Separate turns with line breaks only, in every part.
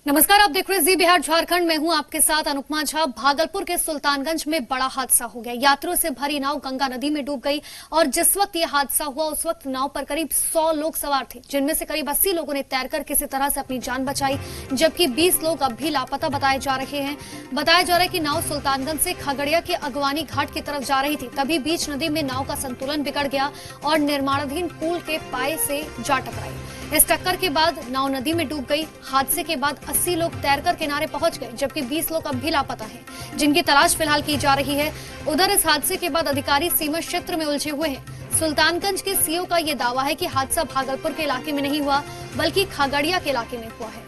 नमस्कार, आप देख रहे हैं जी बिहार झारखंड। मैं हूं आपके साथ अनुपमा झा। भागलपुर के सुल्तानगंज में बड़ा हादसा हो गया। यात्रियों से भरी नाव गंगा नदी में डूब गई और जिस वक्त यह हादसा हुआ उस वक्त नाव पर करीब 100 लोग सवार थे, जिनमें से करीब 80 लोगों ने तैरकर किसी तरह से अपनी जान बचाई, जबकि 20 लोग अब भी लापता बताए जा रहे हैं। बताया जा रहा है कि नाव सुल्तानगंज से खगड़िया के अगवानी घाट की तरफ जा रही थी, तभी बीच नदी में नाव का संतुलन बिगड़ गया और निर्माणाधीन पुल के पाए से जा टकराई। इस टक्कर के बाद नाव नदी में डूब गई। हादसे के बाद 80 लोग तैरकर किनारे पहुंच गए, जबकि 20 लोग अब भी लापता हैं, जिनकी तलाश फिलहाल की जा रही है। उधर इस हादसे के बाद अधिकारी सीमा क्षेत्र में उलझे हुए हैं। सुल्तानगंज के सीओ का यह दावा है कि हादसा भागलपुर के इलाके में नहीं हुआ, बल्कि खगड़िया के इलाके में हुआ है।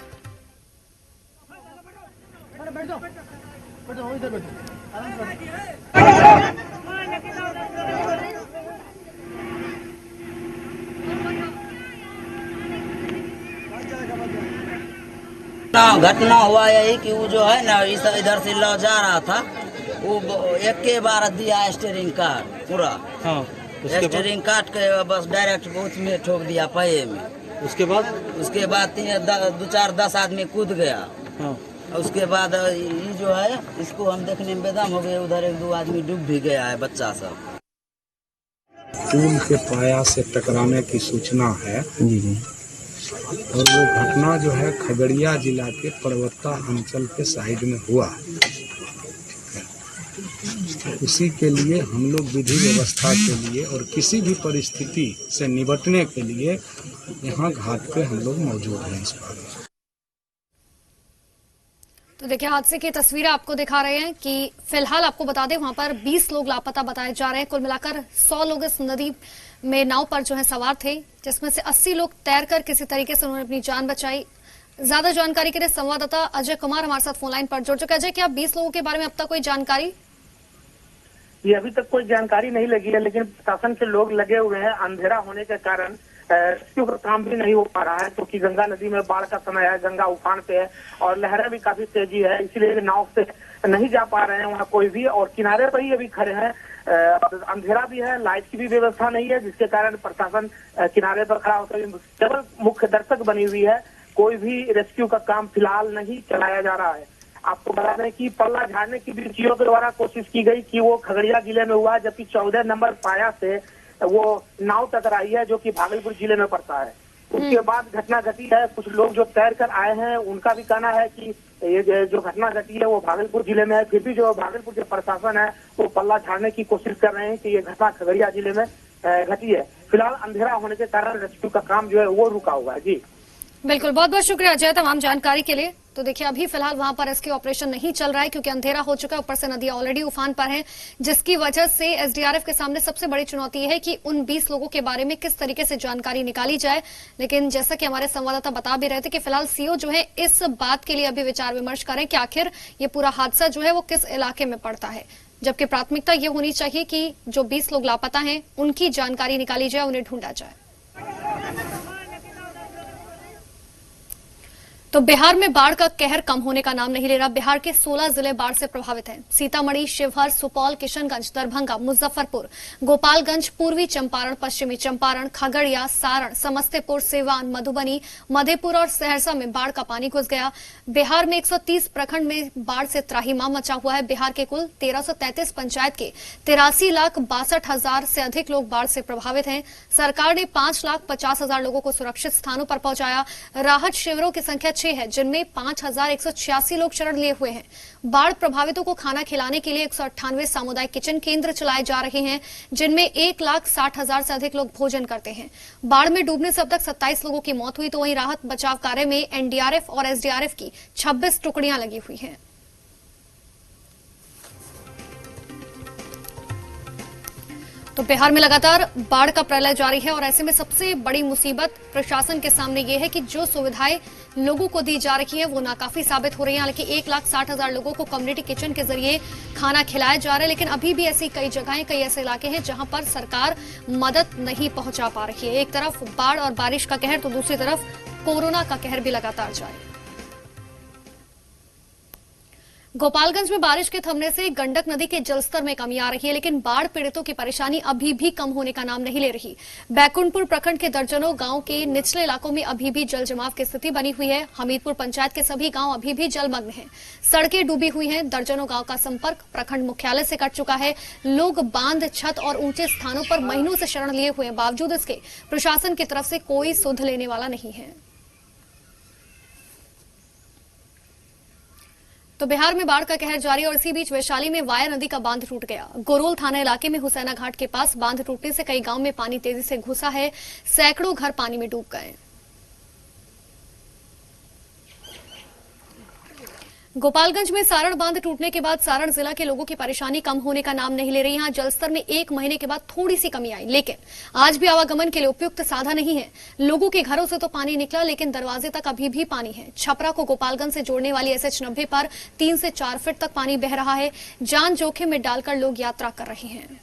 घटना हुआ यही कि वो जो है ना इधर से लौ जा रहा था, वो एक के बार दिया स्टीयरिंग काट पूरा।
हाँ,
स्टीयरिंग काट के बस डायरेक्ट बहुत में ठोक दिया पाए में।
उसके बाद
2-4-10 आदमी कूद गया।
हाँ।
उसके बाद ये जो है इसको हम देखने में बेदम हो गए। उधर 1-2 आदमी डूब भी गया है, बच्चा सब।
पुल के पाया से टकराने की सूचना है
जी।
और वो घटना जो है खगड़िया जिला के पर्वता अंचल के साइड में हुआ। उसी के लिए हम लोग विधि व्यवस्था के लिए और किसी भी परिस्थिति से निपटने के लिए यहाँ घाट पे हम लोग मौजूद हैं इस बार।
तो देखिए, हादसे की तस्वीरें आपको दिखा रहे हैं कि फिलहाल आपको बता दें वहां पर 20 लोग लापता बताए जा रहे हैं। कुल मिलाकर 100 लोग इस नदी में नाव पर जो है सवार थे, जिसमें से 80 लोग तैरकर किसी तरीके से उन्होंने अपनी जान बचाई। ज्यादा जानकारी के लिए संवाददाता अजय कुमार हमारे साथ फोन लाइन पर जुड़ चुके हैं। अजय, क्या 20 लोगों के बारे में अब तक कोई जानकारी?
ये अभी तक कोई जानकारी नहीं लगी है, लेकिन प्रशासन के लोग लगे हुए हैं। अंधेरा होने के कारण रेस्क्यू का काम भी नहीं हो पा रहा है, क्योंकि गंगा नदी में बाढ़ का समय है, गंगा उफान पे है और लहरें भी काफी तेजी है, इसलिए नाव से नहीं जा पा रहे हैं वहाँ कोई भी। और किनारे पर ही अभी खड़े हैं। अंधेरा भी है, लाइट की भी व्यवस्था नहीं है, जिसके कारण प्रशासन किनारे पर खड़ा होकर केवल मुख्य दर्शक बनी हुई है। कोई भी रेस्क्यू का काम फिलहाल नहीं चलाया जा रहा है। आपको बता दें कि पल्ला झाड़ने की भी जीओ के द्वारा कोशिश की गई कि वो खगड़िया जिले में हुआ, जबकि 14 नंबर पाया से वो नाव टकराई है, जो कि भागलपुर जिले में पड़ता है। उसके बाद घटना घटी है। कुछ लोग जो तैर कर आए हैं उनका भी कहना है कि ये जो घटना घटी है वो भागलपुर जिले में है। फिर भी जो भागलपुर के प्रशासन है वो पल्ला झाड़ने की कोशिश कर रहे हैं कि ये घटना खगड़िया जिले में घटी है। फिलहाल अंधेरा होने के कारण रेस्क्यू का काम जो है वो रुका हुआ है। जी
बिल्कुल, बहुत बहुत शुक्रिया अजय तमाम जानकारी के लिए। तो देखिए, अभी फिलहाल वहां पर रेस्क्यू ऑपरेशन नहीं चल रहा है, क्योंकि अंधेरा हो चुका है, ऊपर से नदी ऑलरेडी उफान पर है, जिसकी वजह से एसडीआरएफ के सामने सबसे बड़ी चुनौती है कि उन 20 लोगों के बारे में किस तरीके से जानकारी निकाली जाए। लेकिन जैसा कि हमारे संवाददाता बता भी रहे थे कि फिलहाल सीओ जो है इस बात के लिए अभी विचार विमर्श करें कि आखिर ये पूरा हादसा जो है वो किस इलाके में पड़ता है, जबकि प्राथमिकता ये होनी चाहिए कि जो 20 लोग लापता हैं उनकी जानकारी निकाली जाए, उन्हें ढूंढा जाए। तो बिहार में बाढ़ का कहर कम होने का नाम नहीं ले रहा। बिहार के 16 जिले बाढ़ से प्रभावित हैं। सीतामढ़ी, शिवहर, सुपौल, किशनगंज, दरभंगा, मुजफ्फरपुर, गोपालगंज, पूर्वी चंपारण, पश्चिमी चंपारण, खगड़िया, सारण, समस्तीपुर, सिवान, मधुबनी, मधेपुर और सहरसा में बाढ़ का पानी घुस गया। बिहार में 130 प्रखंड में बाढ़ से त्राहिमाम मचा हुआ है। बिहार के कुल 1333 पंचायत के 83,62,000 से अधिक लोग बाढ़ से प्रभावित हैं। सरकार ने 5,50,000 लोगों को सुरक्षित स्थानों पर पहुंचाया। राहत शिविरों की संख्या 6 है, जिनमें 5,186 लोग शरण लिए हुए हैं। बाढ़ प्रभावितों को खाना खिलाने के लिए 198 सामुदायिक किचन केंद्र चलाए जा रहे हैं, जिनमें 1,60,000 से अधिक लोग भोजन करते हैं। बाढ़ में डूबने से अब तक 27 लोगों की मौत हुई, तो वहीं राहत बचाव कार्य में एनडीआरएफ और एसडीआरएफ की 26 टुकड़ियां लगी हुई हैं। तो बिहार में लगातार बाढ़ का प्रलय जारी है और ऐसे में सबसे बड़ी मुसीबत प्रशासन के सामने ये है कि जो सुविधाएं लोगों को दी जा रही है वो नाकाफी साबित हो रही है। हालांकि 1,60,000 लोगों को कम्युनिटी किचन के जरिए खाना खिलाया जा रहा है, लेकिन अभी भी ऐसी कई जगहें, कई ऐसे इलाके हैं जहां पर सरकार मदद नहीं पहुंचा पा रही है। एक तरफ बाढ़ और बारिश का कहर, तो दूसरी तरफ कोरोना का कहर भी लगातार जारी है। गोपालगंज में बारिश के थमने से गंडक नदी के जलस्तर में कमी आ रही है, लेकिन बाढ़ पीड़ितों की परेशानी अभी भी कम होने का नाम नहीं ले रही। बैकुंठपुर प्रखंड के दर्जनों गांव के निचले इलाकों में अभी भी जल जमाव की स्थिति बनी हुई है। हमीदपुर पंचायत के सभी गांव अभी भी जलमग्न हैं। सड़कें डूबी हुई हैं। दर्जनों गांव का संपर्क प्रखंड मुख्यालय से कट चुका है। लोग बांध, छत और ऊंचे स्थानों पर महीनों से शरण लिए हुए हैं। बावजूद इसके प्रशासन की तरफ से कोई सुध लेने वाला नहीं है। तो बिहार में बाढ़ का कहर जारी और इसी बीच वैशाली में वाया नदी का बांध टूट गया। गोरोल थाना इलाके में हुसैना घाट के पास बांध टूटने से कई गांव में पानी तेजी से घुसा है। सैकड़ों घर पानी में डूब गए। गोपालगंज में सारण बांध टूटने के बाद सारण जिला के लोगों की परेशानी कम होने का नाम नहीं ले रही। यहां जलस्तर में 1 महीने के बाद थोड़ी सी कमी आई, लेकिन आज भी आवागमन के लिए उपयुक्त साधन नहीं है। लोगों के घरों से तो पानी निकला, लेकिन दरवाजे तक अभी भी पानी है। छपरा को गोपालगंज से जोड़ने वाली SH90 पर 3 से 4 फीट तक पानी बह रहा है। जान जोखिम में डालकर लोग यात्रा कर रहे हैं।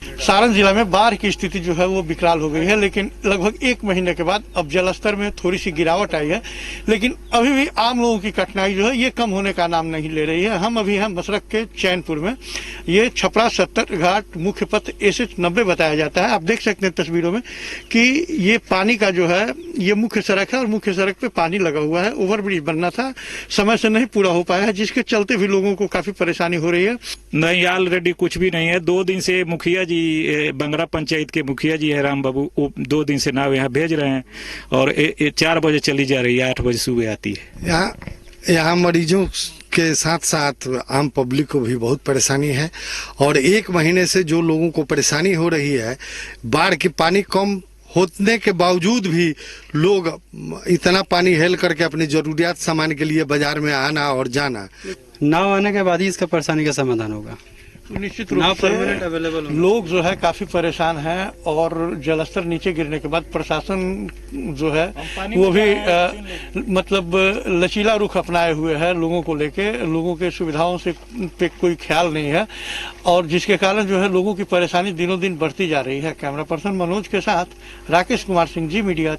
सारण जिला में बाढ़ की स्थिति जो है वो विकराल हो गई है, लेकिन लगभग 1 महीने के बाद अब जलस्तर में थोड़ी सी गिरावट आई है, लेकिन अभी भी आम लोगों की कठिनाई जो है ये कम होने का नाम नहीं ले रही है। हम अभी हैं मसरक के चैनपुर में। ये छपरा 70 घाट मुख्य पथ SH90 बताया जाता है। आप देख सकते हैं तस्वीरों में कि ये पानी का जो है ये मुख्य सड़क है और मुख्य सड़क पे पानी लगा हुआ है। ओवरब्रिज बनना था, समय से नहीं पूरा हो पाया है, जिसके चलते भी लोगों को काफी परेशानी हो रही है।
नहीं, ऑलरेडी कुछ भी नहीं है। 2 दिन से मुखिया जी, बंगरा पंचायत के मुखिया जी है राम बाबू, वो 2 दिन से नाव यहाँ भेज रहे हैं और 4 बजे चली जा रही है, 8 बजे सुबह आती है।
यहाँ मरीजों के साथ साथ आम पब्लिक को भी बहुत परेशानी है और 1 महीने से जो लोगों को परेशानी हो रही है, बाढ़ की पानी कम होने के बावजूद भी लोग इतना पानी हेल करके अपनी जरूरियात सामान के लिए बाजार में आना और जाना।
नाव आने के बाद ही इसका परेशानी का समाधान होगा।
निश्चित रूप से लोग जो है काफी परेशान हैं और जलस्तर नीचे गिरने के बाद प्रशासन जो है वो भी मतलब लचीला रुख अपनाए हुए है लोगों को लेके। लोगों के सुविधाओं से पे कोई ख्याल नहीं है और जिसके कारण जो है लोगों की परेशानी दिनों दिन बढ़ती जा रही है। कैमरा पर्सन मनोज के साथ राकेश कुमार सिंह, जी मीडिया।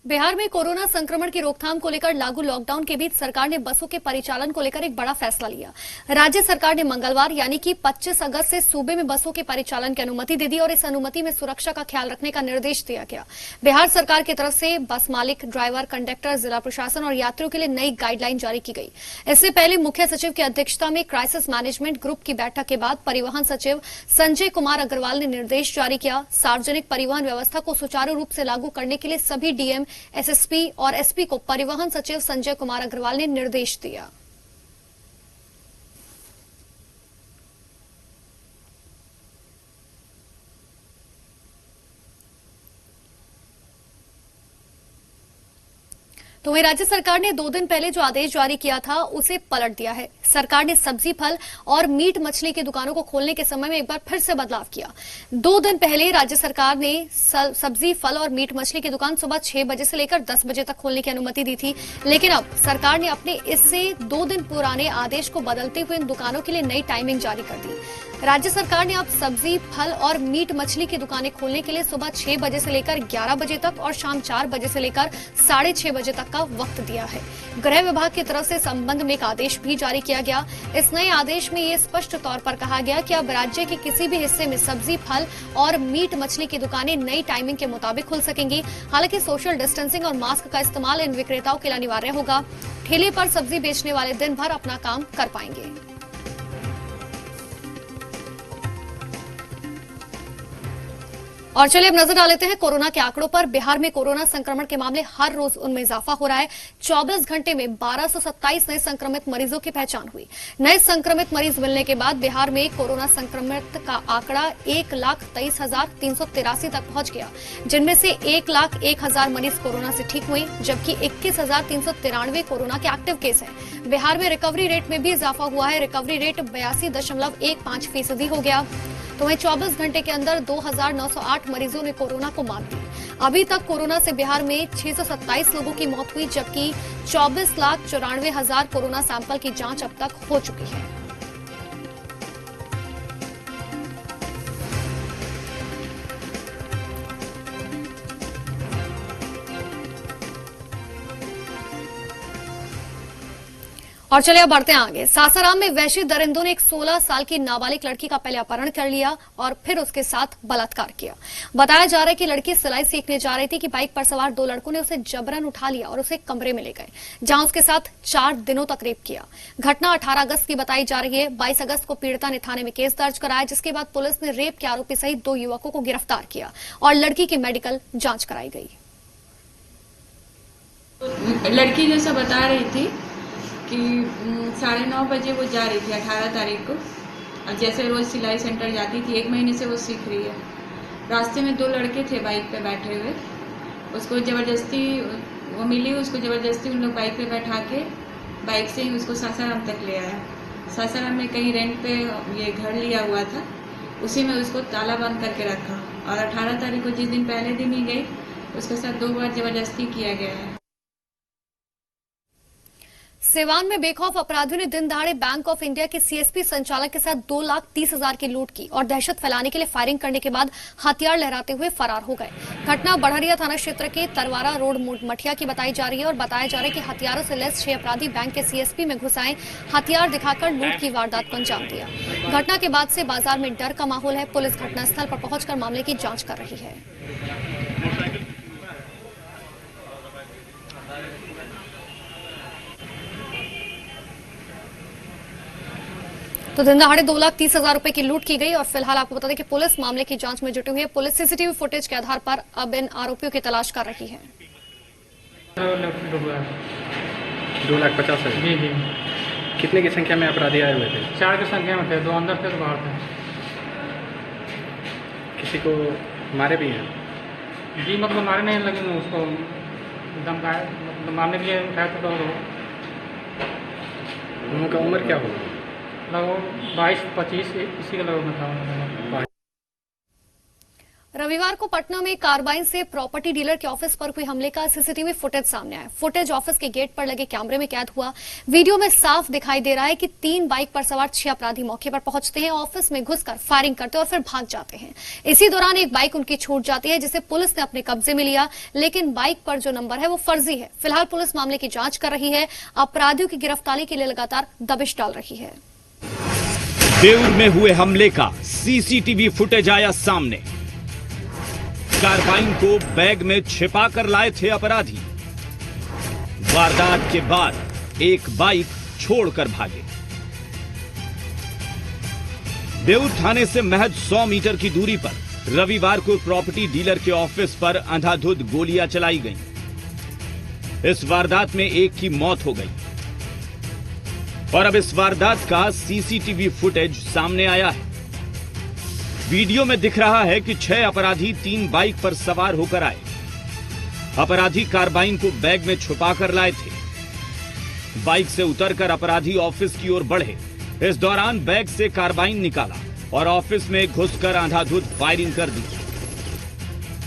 बिहार में कोरोना संक्रमण की रोकथाम को लेकर लागू लॉकडाउन के बीच सरकार ने बसों के परिचालन को लेकर एक बड़ा फैसला लिया। राज्य सरकार ने मंगलवार यानी कि 25 अगस्त से सूबे में बसों के परिचालन की अनुमति दे दी और इस अनुमति में सुरक्षा का ख्याल रखने का निर्देश दिया गया। बिहार सरकार की तरफ से बस मालिक, ड्राइवर, कंडक्टर, जिला प्रशासन और यात्रियों के लिए नई गाइडलाइन जारी की गई। इससे पहले मुख्य सचिव की अध्यक्षता में क्राइसिस मैनेजमेंट ग्रुप की बैठक के बाद परिवहन सचिव संजय कुमार अग्रवाल ने निर्देश जारी किया। सार्वजनिक परिवहन व्यवस्था को सुचारू रूप से लागू करने के लिए सभी डीएम, SSP और SP को परिवहन सचिव संजय कुमार अग्रवाल ने निर्देश दिया। तो वहीं राज्य सरकार ने 2 दिन पहले जो आदेश जारी किया था उसे पलट दिया है। सरकार ने सब्जी, फल और मीट मछली की दुकानों को खोलने के समय में एक बार फिर से बदलाव किया। 2 दिन पहले राज्य सरकार ने सब्जी, फल और मीट मछली की दुकान सुबह 6 बजे से लेकर 10 बजे तक खोलने की अनुमति दी थी, लेकिन अब सरकार ने अपने इससे 2 दिन पुराने आदेश को बदलते हुए इन दुकानों के लिए नई टाइमिंग जारी कर दी। राज्य सरकार ने अब सब्जी, फल और मीट मछली की दुकानें खोलने के लिए सुबह 6 बजे से लेकर 11 बजे तक और शाम 4 बजे से लेकर 6:30 बजे तक का वक्त दिया है। गृह विभाग की तरफ से संबंध में एक आदेश भी जारी किया गया। इस नए आदेश में ये स्पष्ट तौर पर कहा गया कि अब राज्य के किसी भी हिस्से में सब्जी, फल और मीट मछली की दुकानें नई टाइमिंग के मुताबिक खुल सकेंगी। हालांकि सोशल डिस्टेंसिंग और मास्क का इस्तेमाल इन विक्रेताओं के लिए अनिवार्य होगा। ठेले पर सब्जी बेचने वाले दिन भर अपना काम कर पाएंगे। और चलिए अब नजर डाल लेते हैं कोरोना के आंकड़ों पर। बिहार में कोरोना संक्रमण के मामले हर रोज उनमें इजाफा हो रहा है। 24 घंटे में 1227 नए संक्रमित मरीजों की पहचान हुई। नए संक्रमित मरीज मिलने के बाद बिहार में कोरोना संक्रमित का आंकड़ा 1,23,383 तक पहुंच गया, जिनमें से 1,01,000 मरीज कोरोना से ठीक हुए, जबकि 21,393 कोरोना के एक्टिव केस हैं। बिहार में रिकवरी रेट में भी इजाफा हुआ है। रिकवरी रेट 82.15% हो गया। तो वहीं 24 घंटे के अंदर 2,908 मरीजों ने कोरोना को मात दी। अभी तक कोरोना से बिहार में 627 लोगों की मौत हुई, जबकि 24,94,000 कोरोना सैंपल की जांच अब तक हो चुकी है। और चलिए अब बढ़ते हैं आगे। सासाराम में वैश्य दरिंदों ने एक 16 साल की नाबालिग लड़की का पहले अपहरण कर लिया और फिर उसके साथ बलात्कार किया। बताया जा रहा है कि लड़की सिलाई सीखने जा रही थी कि बाइक पर सवार 2 लड़कों ने उसे जबरन उठा लिया और उसे कमरे में ले गए, जहां उसके साथ 4 दिनों तक रेप किया। घटना 18 अगस्त की बताई जा रही है। 22 अगस्त को पीड़िता ने थाने में केस दर्ज कराया, जिसके बाद पुलिस ने रेप के आरोपी सहित 2 युवकों को गिरफ्तार किया और लड़की की मेडिकल जांच कराई गई।
लड़की जैसा बता रही थी कि 9:30 बजे वो जा रही थी 18 तारीख को, और जैसे रोज सिलाई सेंटर जाती थी, 1 महीने से वो सीख रही है। रास्ते में 2 लड़के थे बाइक पे बैठे हुए, उसको ज़बरदस्ती वो मिली, उसको ज़बरदस्ती उन लोग बाइक पे बैठा के बाइक से ही उसको सासाराम तक ले आया। सासाराम में कहीं रेंट पे ये घर लिया हुआ था, उसी में उसको ताला बंद करके रखा, और 18 तारीख को जिस दिन पहले दिन ही गई, उसके साथ 2 बार ज़बरदस्ती किया गया है।
सिवान में बेखौफ अपराधियों ने दिन दहाड़े बैंक ऑफ इंडिया के सीएसपी संचालक के साथ 2,30,000 की लूट की और दहशत फैलाने के लिए फायरिंग करने के बाद हथियार लहराते हुए फरार हो गए। घटना बढ़रिया थाना क्षेत्र के तरवारा रोड मठिया की बताई जा रही है और बताया जा रहा है कि हथियारों से लैस 6 अपराधी बैंक के सीएसपी में घुस आए, हथियार दिखाकर लूट की वारदात को अंजाम दिया। घटना के बाद से बाजार में डर का माहौल है। पुलिस घटनास्थल पर पहुंचकर मामले की जांच कर रही है। तो दिन दहाड़े 2,30,000 रुपए की लूट की गई और फिलहाल आपको बता दें कि पुलिस मामले की जांच में जुटी हुई है। पुलिस सीसीटीवी फुटेज के आधार पर अब इन आरोपियों की तलाश कर रही है।
2,50,000
जी जी।
कितने की संख्या में अपराधी आए हुए थे?
4 की संख्या में थे, 2 अंदर थे, 2 बाहर थे।
किसी को मारे भी हैं?
जी मतलब मारे नहीं, लेकिन उसको धमकाया, मतलब मारने के लिए उठाया था। तो
उनका उम्र क्या होगा?
लगभग 22-25 इसी के लगभग में था।
रविवार को पटना में कार्बाइन से प्रॉपर्टी डीलर के ऑफिस पर हुए हमले का सीसीटीवी फुटेज सामने आया। फुटेज ऑफिस के गेट पर लगे कैमरे में कैद हुआ। वीडियो में साफ दिखाई दे रहा है कि 3 बाइक पर सवार 6 अपराधी मौके पर पहुंचते हैं, ऑफिस में घुसकर फायरिंग करते हैं और फिर भाग जाते हैं। इसी दौरान एक बाइक उनकी छूट जाती है, जिसे पुलिस ने अपने कब्जे में लिया, लेकिन बाइक पर जो नंबर है वो फर्जी है। फिलहाल पुलिस मामले की जांच कर रही है। अपराधियों की गिरफ्तारी के लिए लगातार दबिश डाल रही है।
देऊर में हुए हमले का सीसीटीवी फुटेज आया सामने। कार्बाइन को बैग में छिपा कर लाए थे अपराधी। वारदात के बाद एक बाइक छोड़कर भागे। देऊर थाने से महज 100 मीटर की दूरी पर रविवार को प्रॉपर्टी डीलर के ऑफिस पर अंधाधुंध गोलियां चलाई गईं। इस वारदात में एक की मौत हो गई और अब इस वारदात का सीसीटीवी फुटेज सामने आया है। वीडियो में दिख रहा है कि 6 अपराधी 3 बाइक पर सवार होकर आए। अपराधी कार्बाइन को बैग में छुपाकर लाए थे। बाइक से उतरकर अपराधी ऑफिस की ओर बढ़े। इस दौरान बैग से कार्बाइन निकाला और ऑफिस में घुसकर अंधाधुंध फायरिंग कर दी।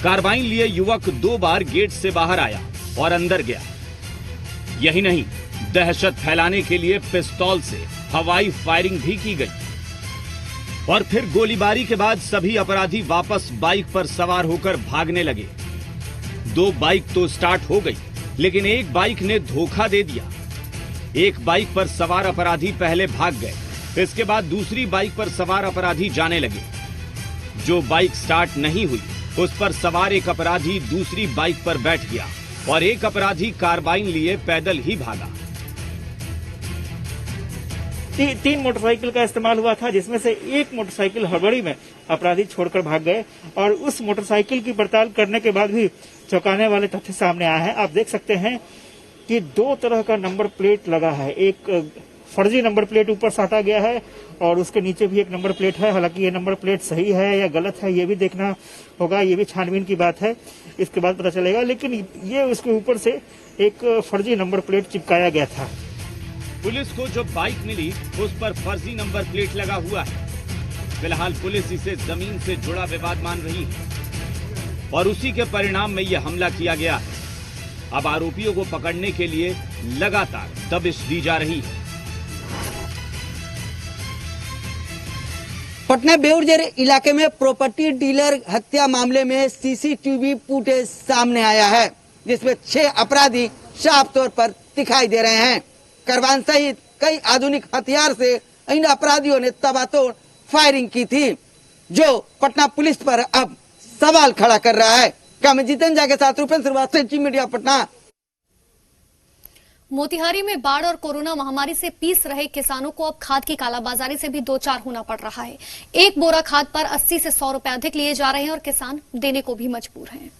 कार्बाइन लिए युवक 2 बार गेट से बाहर आया और अंदर गया। यही नहीं, दहशत फैलाने के लिए पिस्तौल से हवाई फायरिंग भी की गई और फिर गोलीबारी के बाद सभी अपराधी वापस बाइक पर सवार होकर भागने लगे। 2 बाइक तो स्टार्ट हो गई, लेकिन एक बाइक ने धोखा दे दिया। एक बाइक पर सवार अपराधी पहले भाग गए, इसके बाद दूसरी बाइक पर सवार अपराधी जाने लगे। जो बाइक स्टार्ट नहीं हुई, उस पर सवार एक अपराधी दूसरी बाइक पर बैठ गया और एक अपराधी कार्बाइन लिए पैदल ही भागा।
3 मोटरसाइकिल का इस्तेमाल हुआ था, जिसमें से एक मोटरसाइकिल हड़बड़ी में अपराधी छोड़कर भाग गए और उस मोटरसाइकिल की पड़ताल करने के बाद भी चौंकाने वाले तथ्य सामने आए हैं। आप देख सकते हैं कि 2 तरह का नंबर प्लेट लगा है। एक फर्जी नंबर प्लेट ऊपर साटा गया है और उसके नीचे भी एक नंबर प्लेट है। हालांकि ये नंबर प्लेट सही है या गलत है, ये भी देखना होगा, ये भी छानबीन की बात है, इसके बाद पता चलेगा। लेकिन ये उसके ऊपर से एक फर्जी नंबर प्लेट चिपकाया गया था।
पुलिस को जो बाइक मिली उस पर फर्जी नंबर प्लेट लगा हुआ है। फिलहाल पुलिस इसे जमीन से जुड़ा विवाद मान रही है और उसी के परिणाम में यह हमला किया गया है। अब आरोपियों को पकड़ने के लिए लगातार दबिश दी जा रही है।
पटना बेऊर इलाके में प्रॉपर्टी डीलर हत्या मामले में सीसीटीवी फुटेज सामने आया है, जिसमें 6 अपराधी साफ तौर पर दिखाई दे रहे हैं। करवान सहित कई आधुनिक हथियार से इन अपराधियों ने तबातोड़ फायरिंग की थी, जो पटना पुलिस पर अब सवाल खड़ा कर रहा है। कैमरा जितेंद्र झा के साथ रूपेंद्र श्रीवास्तव, जी मीडिया पटना।
मोतिहारी में बाढ़ और कोरोना महामारी से पीस रहे किसानों को अब खाद की कालाबाजारी से भी दो चार होना पड़ रहा है। एक बोरा खाद पर 80 से 100 रुपए अधिक लिए जा रहे हैं और किसान देने को भी मजबूर हैं।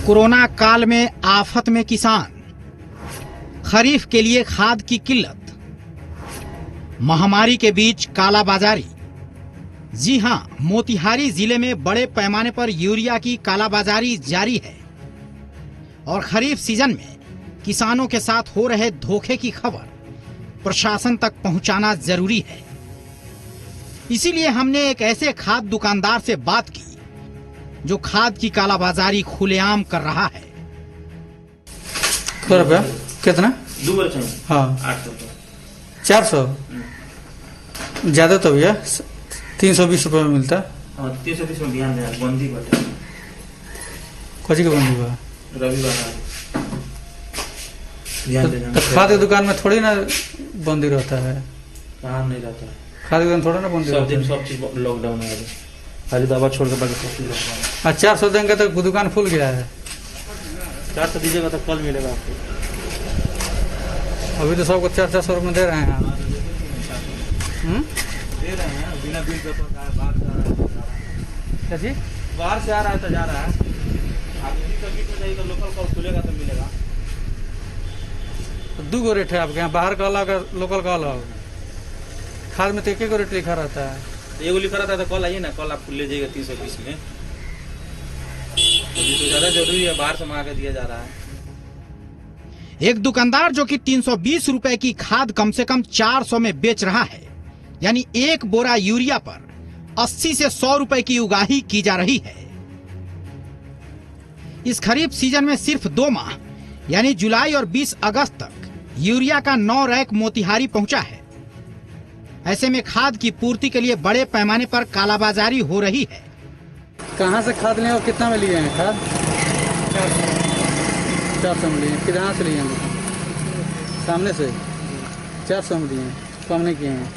कोरोना काल में आफत में किसान, खरीफ के लिए खाद की किल्लत, महामारी के बीच कालाबाजारी। जी हां, मोतिहारी जिले में बड़े पैमाने पर यूरिया की कालाबाजारी जारी है और खरीफ सीजन में किसानों के साथ हो रहे धोखे की खबर प्रशासन तक पहुंचाना जरूरी है। इसीलिए हमने एक ऐसे खाद दुकानदार से बात की जो खाद की कालाबाजारी खुलेआम कर रहा है।
रुपया कितना?
2 चाहिए।
हाँ
800
400 ज्यादा तो भैया 320 रुपये में मिलता।
320 में ध्यान देना, बंदी बटे
कौची का बंदी हुआ?
रविवार
तो खाद की दुकान में थोड़ी ना बंदी रहता है।
कहाँ नहीं रहता है?
खाद की दुकान थोड़ा ना बंदी
सब दिन सब चीज लॉकडाउन है, खाली दवा छोड़ के बाकी सब चीज लॉकडाउन।
400 देंगे तो दुकान खुल गया है।
400 दीजिएगा तो कल मिलेगा आपको।
अभी तो सबको 400 रुपये दे रहे हैं आप।
दे रहे हैं बिना बिल पेपर का।
क्या चीज?
बाहर से आ रहा है तो जा रहा है। आप इसी का बीच में जाइए तो लोकल कॉल खुलेगा तो मिलेगा।
2 गो रेट है आपके यहाँ, बाहर का अलग लोकल का अलग। खाद में तो एक रेट लिखा रहता है।
एगो लिखा रहता है तो कल आइए ना, कल आप ले जाइएगा 320 में। अभी तो ज्यादा जरूरी है, बाहर से मंगा के दिया जा रहा है।
एक दुकानदार जो कि 320 रुपए की खाद कम से कम 400 में बेच रहा है, यानी एक बोरा यूरिया पर 80 से 100 रुपए की उगाही की जा रही है। इस खरीफ सीजन में सिर्फ 2 माह यानी जुलाई और 20 अगस्त तक यूरिया का 9 रैक मोतिहारी पहुंचा है। ऐसे में खाद की पूर्ति के लिए बड़े पैमाने पर कालाबाजारी हो रही है।
कहाँ से खाद लिए और कितना में लिए हैं खाद? 400 में लिए हैं। कितना से लिए हैं? सामने से 400 में लिए हैं, कम नहीं किए हैं।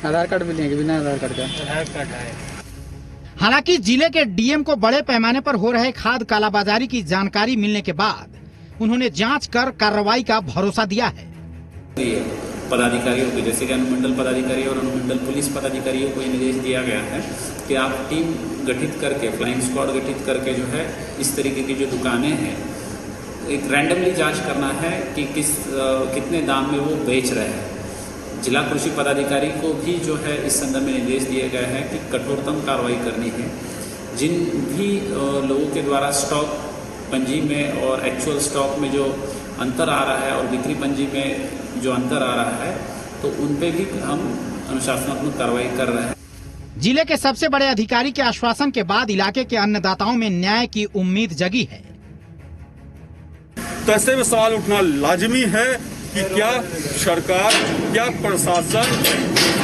आधार कार्ड भी लिए कि बिना आधार कार्ड का?
आधार कार्ड है।
हालांकि जिले के डीएम को बड़े पैमाने पर हो रहे खाद कालाबाजारी की जानकारी मिलने के बाद उन्होंने जांच कर कार्रवाई का भरोसा दिया है।
पदाधिकारियों को, जैसे कि अनुमंडल पदाधिकारी और अनुमंडल पुलिस पदाधिकारियों को ये निर्देश दिया गया है कि आप टीम गठित करके, फ्लाइंग स्क्वाड गठित करके जो है इस तरीके की जो दुकानें हैं एक रैंडमली जांच करना है कि कितने दाम में वो बेच रहे हैं। जिला कृषि पदाधिकारी को भी जो है इस संदर्भ में निर्देश दिए गए हैं कि कठोरतम कार्रवाई करनी है। जिन भी लोगों के द्वारा स्टॉक पंजी में और एक्चुअल स्टॉक में जो अंतर आ रहा है और बिक्री पंजी में जो अंतर आ रहा है, तो उन पे भी हम अनुशासनात्मक कार्रवाई कर रहे हैं।
जिले के सबसे बड़े अधिकारी के आश्वासन के बाद इलाके के अन्नदाताओं में न्याय की उम्मीद जगी है।
तो ऐसे में सवाल उठना लाजमी है कि क्या सरकार, क्या प्रशासन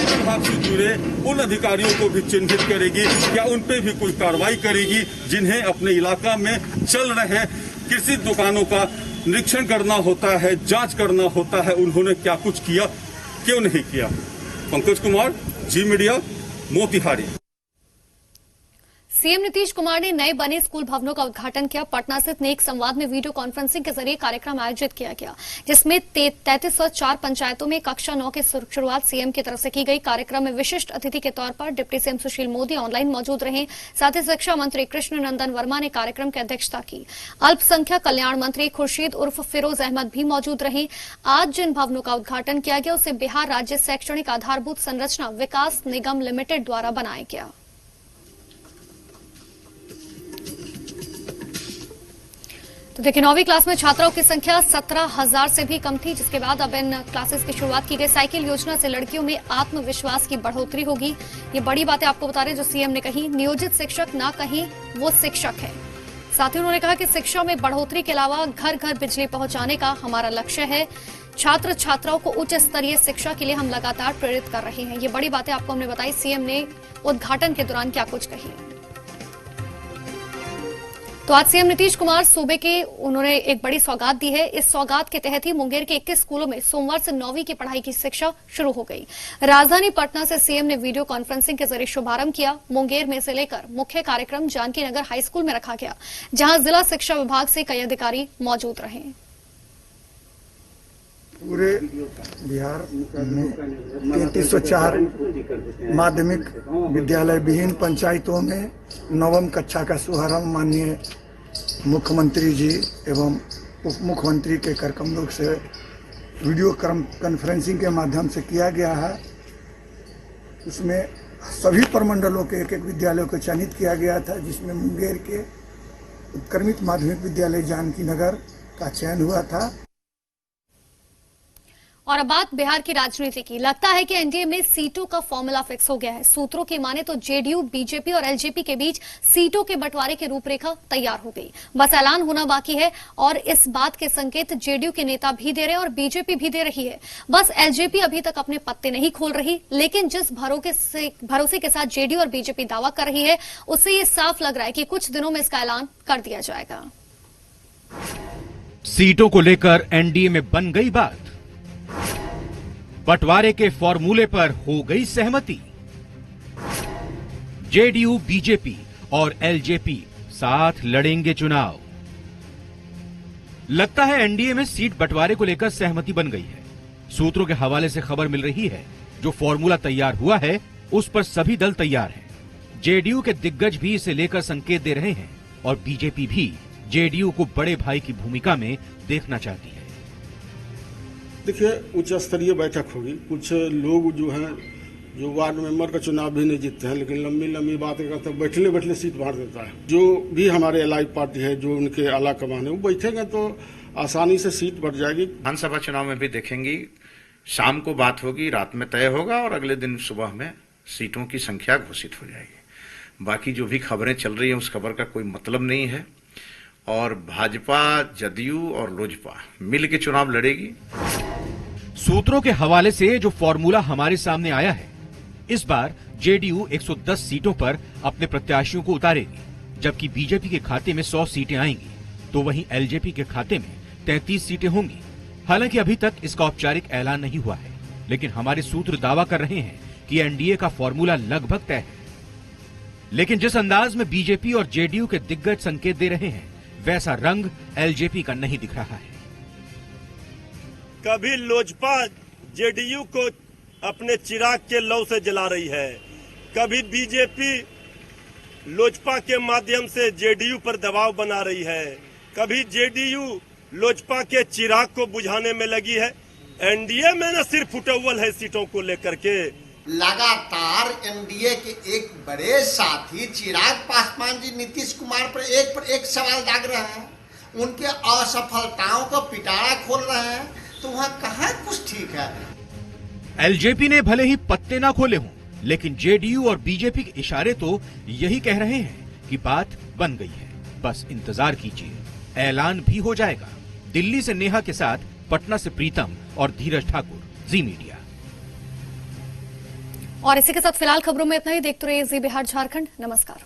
विभाग से जुड़े उन अधिकारियों को भी चिन्हित करेगी, क्या उन पे भी कोई कार्रवाई करेगी जिन्हें अपने इलाका में चल रहे कृषि दुकानों का निरीक्षण करना होता है, जांच करना होता है, उन्होंने क्या कुछ किया, क्यों नहीं किया। पंकज कुमार, जी मीडिया, मोतिहारी।
सीएम नीतीश कुमार ने नए बने स्कूल भवनों का उद्घाटन किया। पटना स्थित नेक संवाद में वीडियो कॉन्फ्रेंसिंग के जरिए कार्यक्रम आयोजित किया गया, जिसमें 3304 पंचायतों में कक्षा 9 की शुरुआत सीएम की तरफ से की गई। कार्यक्रम में विशिष्ट अतिथि के तौर पर deputy CM Sushil Modi online मौजूद रहे। साथ ही शिक्षा मंत्री कृष्ण नंदन वर्मा ने कार्यक्रम की अध्यक्षता की। अल्पसंख्यक कल्याण मंत्री खुर्शीद उर्फ फिरोज अहमद भी मौजूद रहे। आज जिन भवनों का उद्घाटन किया गया उसे बिहार राज्य शैक्षणिक आधारभूत संरचना विकास निगम लिमिटेड द्वारा बनाया गया। तो देखिए, 9वीं क्लास में छात्राओं की संख्या 17,000 से भी कम थी, जिसके बाद अब इन क्लासेस की शुरुआत की गई। साइकिल योजना से लड़कियों में आत्मविश्वास की बढ़ोतरी होगी। ये बड़ी बातें आपको बता रहे जो सीएम ने कही। नियोजित शिक्षक ना कहीं, वो शिक्षक है। साथ ही उन्होंने कहा कि शिक्षा में बढ़ोतरी के अलावा घर घर बिजली पहुंचाने का हमारा लक्ष्य है। छात्र छात्राओं को उच्च स्तरीय शिक्षा के लिए हम लगातार प्रेरित कर रहे हैं। ये बड़ी बातें आपको हमने बताई। सीएम ने उद्घाटन के दौरान क्या कुछ कही। तो आज सीएम नीतीश कुमार सूबे के उन्होंने एक बड़ी सौगात दी है। इस सौगात के तहत ही मुंगेर के 21 स्कूलों में सोमवार से 9वीं की पढ़ाई की शिक्षा शुरू हो गई। राजधानी पटना से सीएम ने वीडियो कॉन्फ्रेंसिंग के जरिए शुभारंभ किया। मुंगेर में से लेकर मुख्य कार्यक्रम जानकी नगर हाई स्कूल में रखा गया, जहां जिला शिक्षा विभाग से कई अधिकारी मौजूद रहे।
पूरे बिहार में 3304 माध्यमिक विद्यालय विहीन पंचायतों में 9वीं कक्षा का शुभारंभ माननीय मुख्यमंत्री जी एवं उप मुख्यमंत्री के कर कमलों से वीडियो कॉन्फ्रेंसिंग के माध्यम से किया गया है। उसमें सभी प्रमंडलों के एक विद्यालयों को चयनित किया गया था, जिसमें मुंगेर के उत्क्रमित माध्यमिक विद्यालय जानकी नगर का चयन हुआ था।
और अब बात बिहार की राजनीति की। लगता है कि एनडीए में सीटों का फॉर्मूला फिक्स हो गया है। सूत्रों की माने तो जेडीयू, बीजेपी और एलजेपी के बीच सीटों के बंटवारे की रूपरेखा तैयार हो गई, बस ऐलान होना बाकी है। और इस बात के संकेत जेडीयू के नेता भी दे रहे हैं और बीजेपी भी दे रही है। बस एलजेपी अभी तक अपने पत्ते नहीं खोल रही, लेकिन जिस भरोसे के साथ जेडीयू और बीजेपी दावा कर रही है, उससे ये साफ लग रहा है कि कुछ दिनों में इसका ऐलान कर दिया जाएगा।
सीटों को लेकर एनडीए में बन गई बात, बंटवारे के फॉर्मूले पर हो गई सहमति। जेडीयू, बीजेपी और एलजेपी साथ लड़ेंगे चुनाव। लगता है एनडीए में सीट बंटवारे को लेकर सहमति बन गई है। सूत्रों के हवाले से खबर मिल रही है, जो फॉर्मूला तैयार हुआ है उस पर सभी दल तैयार हैं। जेडीयू के दिग्गज भी इसे लेकर संकेत दे रहे हैं और बीजेपी भी जेडीयू को बड़े भाई की भूमिका में देखना चाहती है।
देखिए, उच्च स्तरीय बैठक होगी। कुछ लोग जो हैं, जो वार्ड मेंबर का चुनाव भी नहीं जीतते हैं, लेकिन लंबी लंबी बातें करते हैं, बैठले बैठले सीट बांट देता है। जो भी हमारे एलाई पार्टी है, जो उनके आला कमान है, वो बैठेंगे तो आसानी से सीट बढ़ जाएगी।
विधानसभा चुनाव में भी देखेंगी, शाम को बात होगी, रात में तय होगा और अगले दिन सुबह में सीटों की संख्या घोषित हो जाएगी। बाकी जो भी खबरें चल रही है उस खबर का कोई मतलब नहीं है और भाजपा, जदयू और लोजपा मिल के चुनाव लड़ेगी।
सूत्रों के हवाले से जो फॉर्मूला हमारे सामने आया है, इस बार जेडीयू 110 सीटों पर अपने प्रत्याशियों को उतारेगी, जबकि बीजेपी के खाते में 100 सीटें आएंगी, तो वहीं एलजेपी के खाते में 33 सीटें होंगी। हालांकि अभी तक इसका औपचारिक ऐलान नहीं हुआ है, लेकिन हमारे सूत्र दावा कर रहे हैं कि एनडीए का फॉर्मूला लगभग तय है। लेकिन जिस अंदाज में बीजेपी और जेडीयू के दिग्गज संकेत दे रहे हैं, वैसा रंग एलजेपी का नहीं दिख रहा है।
कभी लोजपा जेडीयू को अपने चिराग के लौ से जला रही है, कभी बीजेपी लोजपा के माध्यम से जेडीयू पर दबाव बना रही है, कभी जेडीयू लोजपा के चिराग को बुझाने में लगी है। एनडीए में न सिर्फ फुटअव्वल है सीटों को लेकर के।
लगातार एनडीए के एक बड़े साथी चिराग पासवान जी नीतीश कुमार पर एक सवाल दाग रहे हैं, उनके असफलताओं को पिटारा खोल रहे हैं, तो वहाँ कहाँ कुछ ठीक है।
एलजेपी ने भले ही पत्ते ना खोले हों, लेकिन जेडीयू और बीजेपी के इशारे तो यही कह रहे हैं कि बात बन गई है। बस इंतजार कीजिए, ऐलान भी हो जाएगा। दिल्ली से नेहा के साथ पटना से प्रीतम और धीरज ठाकुर, जी मीडिया।
और इसी के साथ फिलहाल खबरों में इतना ही। देखते रहिए जी बिहार झारखंड। नमस्कार।